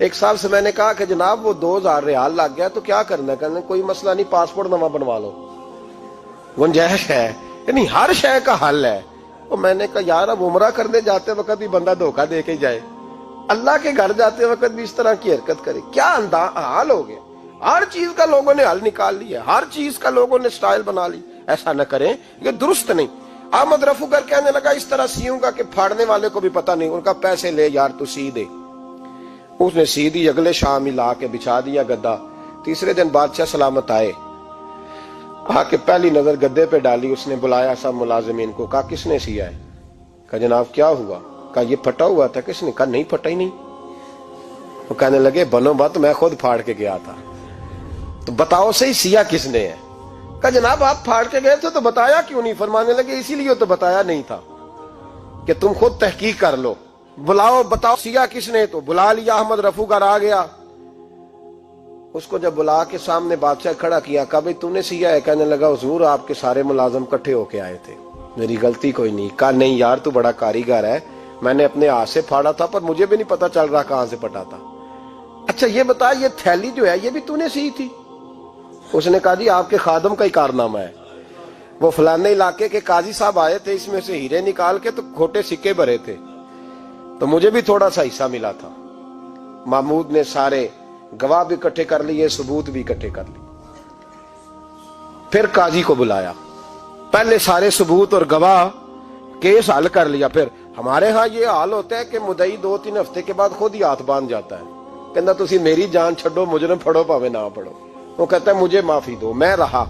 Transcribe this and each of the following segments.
ایک صاحب سے میں نے کہا کہ جناب وہ 2000 ریال لگ گیا تو کیا کرنا ہے؟ کہنے کوئی مسئلہ نہیں، پاسپورٹ نواں بنوا لو، گنجائش ہے، یعنی ہر شے کا حل ہے۔ تو میں نے کہا یار اب عمرہ کرنے جاتے وقت بھی بندہ دھوکہ دے کے جائے، اللہ کے گھر جاتے وقت بھی اس طرح کی حرکت کرے، کیا حال ہو گیا؟ ہر چیز کا لوگوں نے حل نکال لیا، ہر چیز کا لوگوں نے سٹائل بنا لی۔ ایسا نہ کریں، یہ درست نہیں۔ احمد رفو گر کہنے لگا اس طرح سیوں گا کہ پھاڑنے والے کو بھی پتہ نہیں، ان کا پیسے لے یار تو سی دے۔ اس نے سی دی، اگلے شام ہی لا کے بچھا دیا گدا۔ تیسرے دن بادشاہ سلامت آئے، آ کے پہلی نظر گدے پہ ڈالی، اس نے بلایا سب ملازمین کو، کہا کس نے سیا ہے؟ کہا جناب کیا ہوا؟ کہا یہ پھٹا ہوا تھا۔ کس نے؟ کہا نہیں پھٹا ہی نہیں۔ وہ کہنے لگے بنو بات، میں خود پھاڑ کے گیا تھا، تو بتاؤ صحیح سیا کس نے ہے؟ کہا جناب آپ پھاڑ کے گئے تھے تو بتایا کیوں نہیں؟ فرمانے لگے اسی لیے تو بتایا نہیں تھا کہ تم خود تحقیق کر لو، بلاؤ بتاؤ سیا کس نے۔ تو بلا لیا، احمد رفو گر آ گیا۔ اس کو جب بلا کے سامنے بادشاہ کھڑا کیا، کہا بھئی تم نے سیا ہے؟ کہنے لگا حضور آپ کے سارے ملازم کٹھے ہو کے آئے تھے، میری غلطی کوئی نہیں۔ کہا نہیں یار تو بڑا کاریگر ہے، میں نے اپنے ہاتھ سے پھاڑا تھا پر مجھے بھی نہیں پتا چل رہا کہاں سے پھٹا تھا۔ اچھا یہ بتا یہ تھیلی جو ہے یہ بھی تو نے سی تھی؟ اس نے کہا جی آپ کے خادم کا ہی کارنامہ ہے، وہ فلانے علاقے کے قاضی صاحب آئے تھے، اس میں سے ہیرے نکال کے تو کھوٹے سکے بھرے تھے، تو مجھے بھی تھوڑا سا حصہ ملا تھا۔ محمود نے سارے گواہ بھی اکٹھے کر لیے، ثبوت بھی اکٹھے کر لیے۔ پھر قاضی کو بلایا، پہلے سارے ثبوت اور گواہ کیس حل کر لیا۔ پھر ہمارے ہاں یہ حال ہوتا ہے کہ مدعی 2-3 ہفتے کے بعد خود ہی ہاتھ باندھ جاتا ہے، کہنا تسی میری جان چھڈو، مجرم پھڑو پاوے نہ پڑھو۔ وہ کہتا ہے مجھے معافی دو، میں رہا۔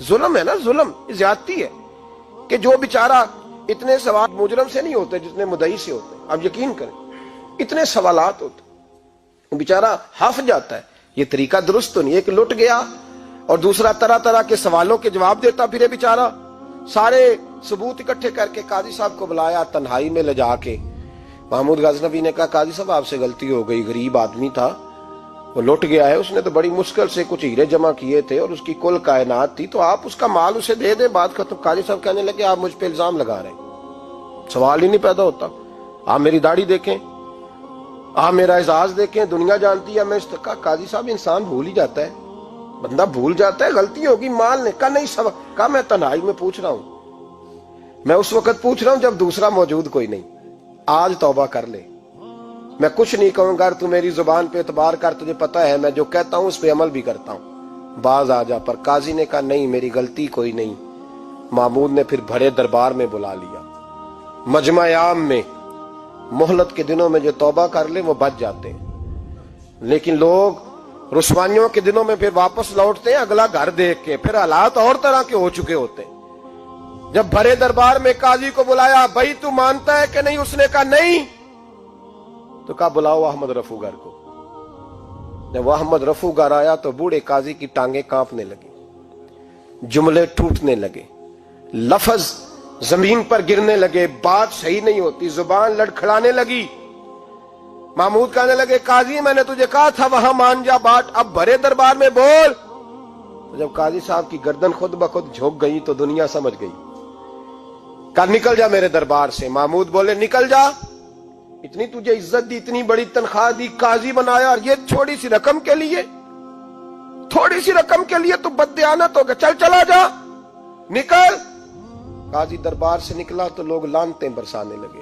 ظلم ہے نا، ظلم زیادتی ہے کہ جو بیچارہ اتنے سوال مجرم سے نہیں ہوتے جتنے مدعی سے ہوتے، اب یقین کریں اتنے سوالات ہوتے، بیچارہ ہف جاتا ہے۔ یہ طریقہ درست تو نہیں، ایک لٹ گیا اور دوسرا طرح طرح کے سوالوں کے جواب دیتا پھرے بیچارہ۔ سارے ثبوت اکٹھے کر کے قاضی صاحب کو بلایا، تنہائی میں لے جا کے محمود غزنوی نے کہا قاضی صاحب آپ سے غلطی ہو گئی، غریب آدمی تھا، وہ لٹ گیا ہے، اس نے تو بڑی مشکل سے کچھ ہیرے جمع کیے تھے اور اس کی کل کائنات تھی، تو آپ اس کا مال اسے دے دیں، بات ختم۔ قاضی صاحب کہنے لگے آپ مجھ پہ الزام لگا رہے ہیں، سوال ہی نہیں پیدا ہوتا، آپ میری داڑھی دیکھیں، آپ میرا اعزاز دیکھیں، دنیا جانتی ہے میں اس کا۔ قاضی صاحب انسان بھول ہی جاتا ہے، بندہ بھول جاتا ہے، غلطی ہوگی، مال نے کہا نہیں سب، کہا میں تنہائی میں پوچھ رہا ہوں، میں اس وقت پوچھ رہا ہوں جب دوسرا موجود کوئی نہیں، آج توبہ کر لے، میں کچھ نہیں کہوں گا، تو میری زبان پہ اعتبار کر، تجھے پتہ ہے میں جو کہتا ہوں اس پہ عمل بھی کرتا ہوں، باز آ جا۔ پر قاضی نے کہا نہیں میری غلطی کوئی نہیں۔ محمود نے پھر بڑے دربار میں بلا لیا، مجمع عام میں۔ مہلت کے دنوں میں جو توبہ کر لے وہ بچ جاتے ہیں، لیکن لوگ رسوائیوں کے دنوں میں پھر واپس لوٹتے ہیں اگلا گھر دیکھ کے، پھر حالات اور طرح کے ہو چکے ہوتے ہیں۔ جب بڑے دربار میں قاضی کو بلایا، بھائی تو مانتا ہے کہ نہیں؟ اس نے کہا نہیں۔ تو کہا بلاؤ احمد رفو گر کو۔ جب وہ احمد رفو گر آیا تو بوڑھے قاضی کی ٹانگیں کانپنے لگی، جملے ٹوٹنے لگے، لفظ زمین پر گرنے لگے، بات صحیح نہیں ہوتی، زبان لڑکھڑانے لگی۔ محمود کہنے لگے قاضی میں نے تجھے کہا تھا وہاں مان جا بات، اب بڑے دربار میں بول۔ تو جب قاضی صاحب کی گردن خود بخود جھک گئی تو دنیا سمجھ گئی، کہا نکل جا میرے دربار سے۔ محمود بولے نکل جا، اتنی تجھے عزت دی، اتنی بڑی تنخواہ دی، قاضی بنایا، اور یہ چھوٹی سی رقم کے لیے، تھوڑی سی رقم کے لیے تو بددیانت ہو گیا، چل چلا جا، نکل۔ قاضی دربار سے نکلا تو لوگ لعنتیں برسانے لگے۔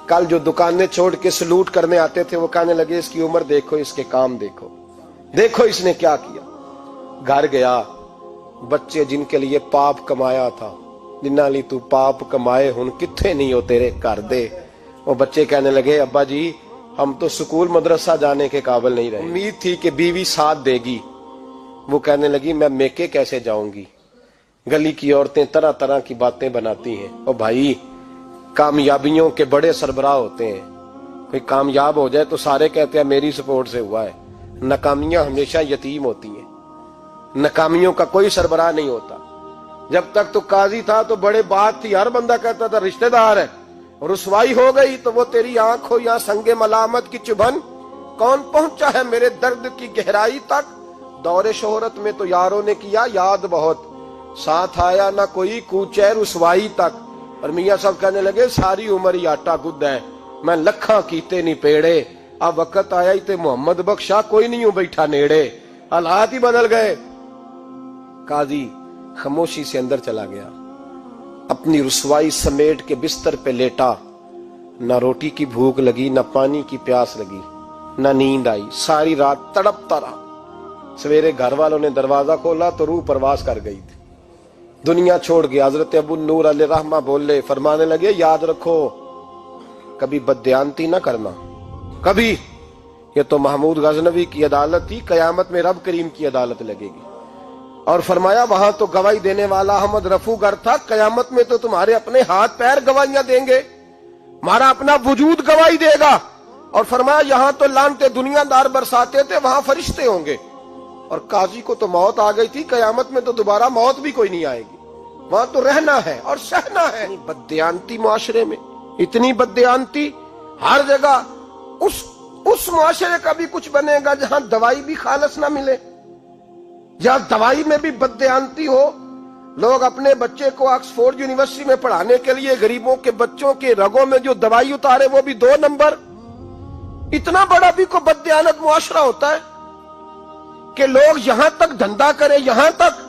کل جو دکانیں چھوڑ کے سلوٹ کرنے آتے تھے وہ کہنے لگے اس کی عمر دیکھو، اس کے کام دیکھو، دیکھو اس نے کیا کیا۔ گھر گیا، بچے جن کے لیے پاپ کمایا تھا، جنہاں لی تو پاپ کمائے ہن کتھے نہیں ہو تیرے گھر دے، وہ بچے کہنے لگے ابا جی ہم تو سکول مدرسہ جانے کے قابل نہیں رہے، امید تھی کہ بیوی ساتھ دے گی۔ وہ کہنے لگی میں میکے کیسے جاؤں گی، گلی کی عورتیں طرح طرح کی باتیں بناتی ہیں۔ اور بھائی کامیابیوں کے بڑے سربراہ ہوتے ہیں، کوئی کامیاب ہو جائے تو سارے کہتے ہیں میری سپورٹ سے ہوا ہے، ناکامیاں ہمیشہ یتیم ہوتی ہیں، ناکامیوں کا کوئی سربراہ نہیں ہوتا۔ جب تک تو قاضی تھا تو بڑے بات تھی، ہر بندہ کہتا تھا رشتہ دار ہے، رسوائی ہو گئی تو وہ تیری آنکھ ہو یا سنگ ملامت کی چبھن، کون پہنچا ہے میرے درد کی گہرائی تک، دور شہرت میں تو یاروں نے کیا یاد بہت، ساتھ آیا نہ کوئی کوچے رسوائی تک۔ اور میاں صاحب کہنے لگے ساری عمر ہی آٹا گد ہے، میں لکھاں کیتے نہیں پیڑے، اب وقت آیا ہی تے محمد بخشا کوئی نہیں ہوں بیٹھا نیڑے، حالات ہی بدل گئے۔ قاضی خاموشی سے اندر چلا گیا، اپنی رسوائی سمیٹ کے بستر پہ لیٹا، نہ روٹی کی بھوک لگی، نہ پانی کی پیاس لگی، نہ نیند آئی، ساری رات تڑپتا رہا۔ سویرے گھر والوں نے دروازہ کھولا تو روح پرواز کر گئی تھی، دنیا چھوڑ گیا۔ حضرت ابو نور علیہ رحمہ بولے، فرمانے لگے یاد رکھو کبھی بددیانتی نہ کرنا، کبھی۔ یہ تو محمود غزنوی کی عدالت تھی، قیامت میں رب کریم کی عدالت لگے گی۔ اور فرمایا وہاں تو گواہی دینے والا احمد رفو گر تھا، قیامت میں تو تمہارے اپنے ہاتھ پیر گواہیاں دیں گے، ہمارا اپنا وجود گواہی دے گا۔ اور فرمایا یہاں تو لانتے دنیا دار برساتے تھے، وہاں فرشتے ہوں گے۔ اور قاضی کو تو موت آ گئی تھی، قیامت میں تو دوبارہ موت بھی کوئی نہیں آئے گی، وہاں تو رہنا ہے اور سہنا ہے۔ بددیانتی معاشرے میں، اتنی بددیانتی ہر جگہ۔ اس معاشرے کا بھی کچھ بنے گا جہاں دوائی بھی خالص نہ ملے، جہاں دوائی میں بھی بددیانتی ہو۔ لوگ اپنے بچے کو آکسفورڈ یونیورسٹی میں پڑھانے کے لیے غریبوں کے بچوں کے رگوں میں جو دوائی اتارے وہ بھی 2 نمبر۔ اتنا بڑا بھی کوئی بددیانت معاشرہ ہوتا ہے کہ لوگ یہاں تک دھندا کریں، یہاں تک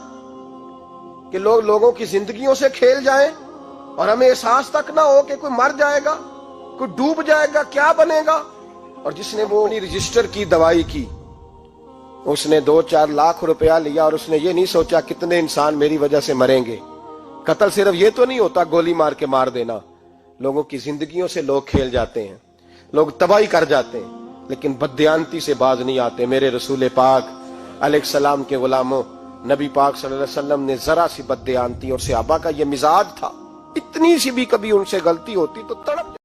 کہ لوگ لوگوں کی زندگیوں سے کھیل جائیں اور ہمیں احساس تک نہ ہو کہ کوئی مر جائے گا، کوئی ڈوب جائے گا، کیا بنے گا۔ اور جس نے وہ اپنی رجسٹر کی دوائی کی، اس نے 2-4 لاکھ روپیہ لیا اور اس نے یہ نہیں سوچا کتنے انسان میری وجہ سے مریں گے۔ قتل صرف یہ تو نہیں ہوتا گولی مار کے مار دینا، لوگوں کی زندگیوں سے لوگ کھیل جاتے ہیں، لوگ تباہی کر جاتے ہیں، لیکن بددیانتی سے باز نہیں آتے۔ میرے رسول پاک علیہ السلام کے غلاموں، نبی پاک صلی اللہ علیہ وسلم نے ذرا سی بددیانتی، اور صحابہ کا یہ مزاج تھا، اتنی سی بھی کبھی ان سے غلطی ہوتی تو تڑپ